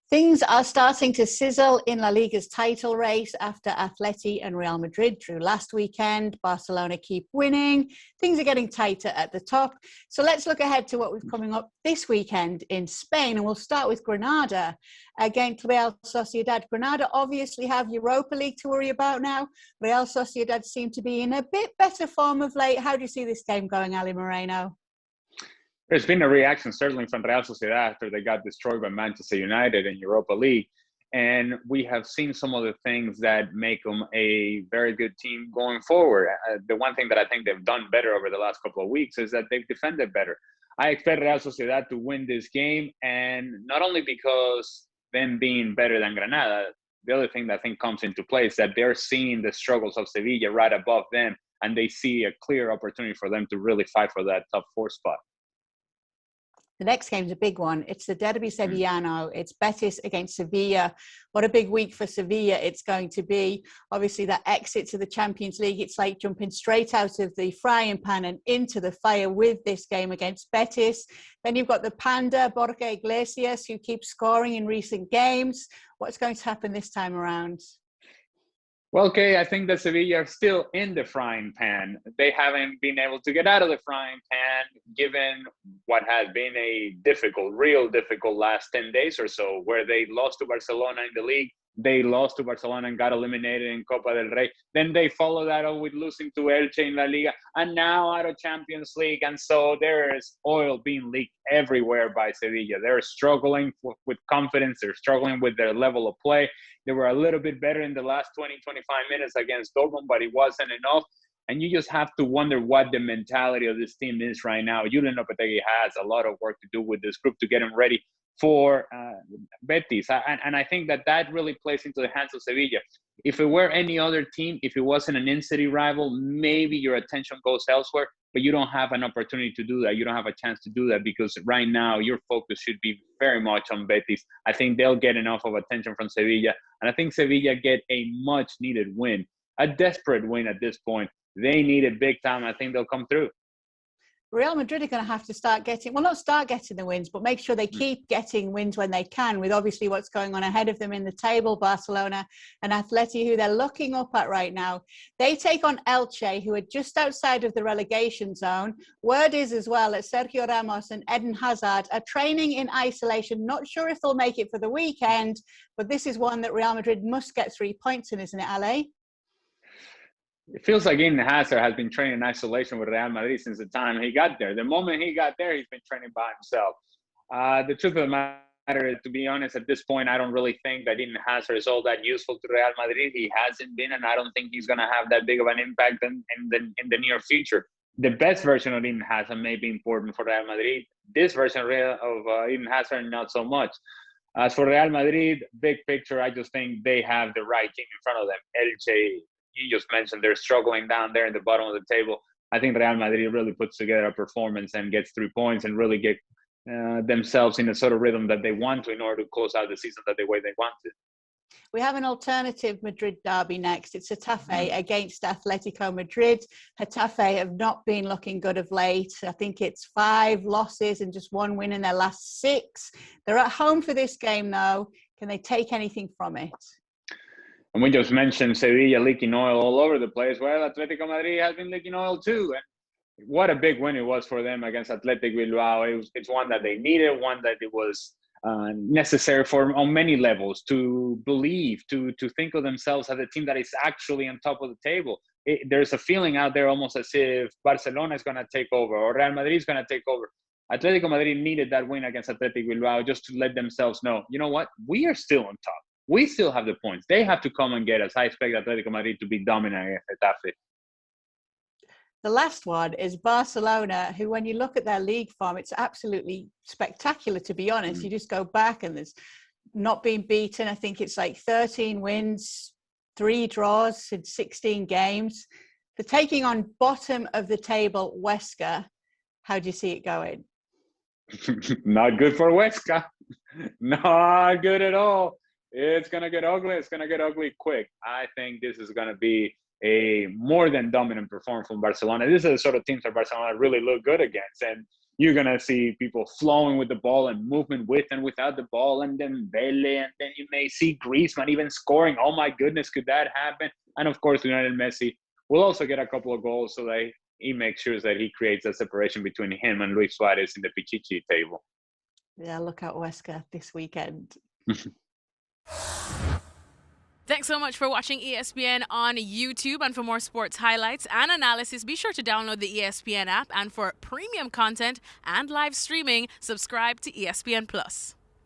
Things are starting to sizzle in La Liga's title race after Atleti and Real Madrid drew last weekend. Barcelona keep winning. Things are getting tighter at the top. So let's look ahead to what we've coming up this weekend in Spain. And we'll start with Granada against Real Sociedad. Granada obviously have Europa League to worry about now. Real Sociedad seem to be in a bit better form of late. How do you see this game going, Ali Moreno? There's been a reaction certainly from Real Sociedad after they got destroyed by Manchester United in Europa League. And we have seen some of the things that make them a very good team going forward. The one thing that I think they've done better over the last couple of weeks is that they've defended better. I expect Real Sociedad to win this game, and not only because them being better than Granada, the other thing that I think comes into play is that they're seeing the struggles of Sevilla right above them, and they see a clear opportunity for them to really fight for that top four spot. The next game's a big one. It's the Derby Sevillano. It's Betis against Sevilla. What a big week for Sevilla it's going to be. Obviously, that exit to the Champions League, it's like jumping straight out of the frying pan and into the fire with this game against Betis. Then you've got the Panda, Borja Iglesias, who keeps scoring in recent games. What's going to happen this time around? Well, Kay, I think that Sevilla are still in the frying pan. They haven't been able to get out of the frying pan, given what has been a real difficult last 10 days or so, where they lost to Barcelona in the league. They lost to Barcelona and got eliminated in Copa del Rey. Then they followed that up with losing to Elche in La Liga, and now out of Champions League. And so there is oil being leaked everywhere by Sevilla. They're struggling with confidence. They're struggling with their level of play. They were a little bit better in the last 20, 25 minutes against Dortmund, but it wasn't enough. And you just have to wonder what the mentality of this team is right now. Julen Lopetegui has a lot of work to do with this group to get them ready for Betis. And I think that really plays into the hands of Sevilla. If it were any other team, if it wasn't an in-city rival, maybe your attention goes elsewhere, but you don't have an opportunity to do that. You don't have a chance to do that because right now your focus should be very much on Betis. I think they'll get enough of attention from Sevilla, and I think Sevilla get a much-needed win, a desperate win at this point. They need it big time. I think they'll come through. Real Madrid are going to have to start getting, well, not start getting the wins, but make sure they keep getting wins when they can, with obviously what's going on ahead of them in the table, Barcelona and Atleti, who they're looking up at right now. They take on Elche, who are just outside of the relegation zone. Word is as well that Sergio Ramos and Eden Hazard are training in isolation. Not sure if they'll make it for the weekend, but this is one that Real Madrid must get 3 points in, isn't it, Ale? It feels like Eden Hazard has been training in isolation with Real Madrid since the time he got there. The moment he got there, he's been training by himself. The truth of the matter is, to be honest, at this point, I don't really think that Eden Hazard is all that useful to Real Madrid. He hasn't been, and I don't think he's going to have that big of an impact in the near future. The best version of Eden Hazard may be important for Real Madrid. This version of Eden Hazard, not so much. As for Real Madrid, big picture, I just think they have the right team in front of them. Elche, you just mentioned, they're struggling down there in the bottom of the table. I think Real Madrid really puts together a performance and gets 3 points and really get themselves in the sort of rhythm that they want to in order to close out the season the way they want to. We have an alternative Madrid derby next. It's Getafe against Atletico Madrid. Getafe have not been looking good of late. I think it's 5 losses and just 1 win in their last 6. They're at home for this game, though. Can they take anything from it? And we just mentioned Sevilla leaking oil all over the place. Well, Atletico Madrid has been leaking oil too. And what a big win it was for them against Athletic Bilbao. It's one that they needed, one that it was necessary for on many levels to believe, to think of themselves as a team that is actually on top of the table. There's a feeling out there almost as if Barcelona is going to take over or Real Madrid is going to take over. Atletico Madrid needed that win against Athletic Bilbao just to let themselves know, you know what, we are still on top. We still have the points. They have to come and get us. I expect Atletico Madrid to be dominant against Getafe. The last one is Barcelona, who, when you look at their league form, it's absolutely spectacular, to be honest. You just go back and there's not been beaten. I think it's like 13 wins, 3 draws in 16 games. They're taking on bottom of the table Huesca. How do you see it going? Not good for Huesca. Not good at all. It's going to get ugly. It's going to get ugly quick. I think this is going to be a more than dominant performance from Barcelona. This is the sort of teams that Barcelona really look good against. And you're going to see people flowing with the ball and movement with and without the ball, and then Dembele, and then you may see Griezmann even scoring. Oh my goodness, could that happen? And of course, Lionel Messi will also get a couple of goals, so that he makes sure that he creates a separation between him and Luis Suarez in the Pichichi table. Yeah, look out Huesca this weekend. Thanks so much for watching ESPN on YouTube. And for more sports highlights and analysis, be sure to download the ESPN app. And for premium content and live streaming, subscribe to ESPN Plus.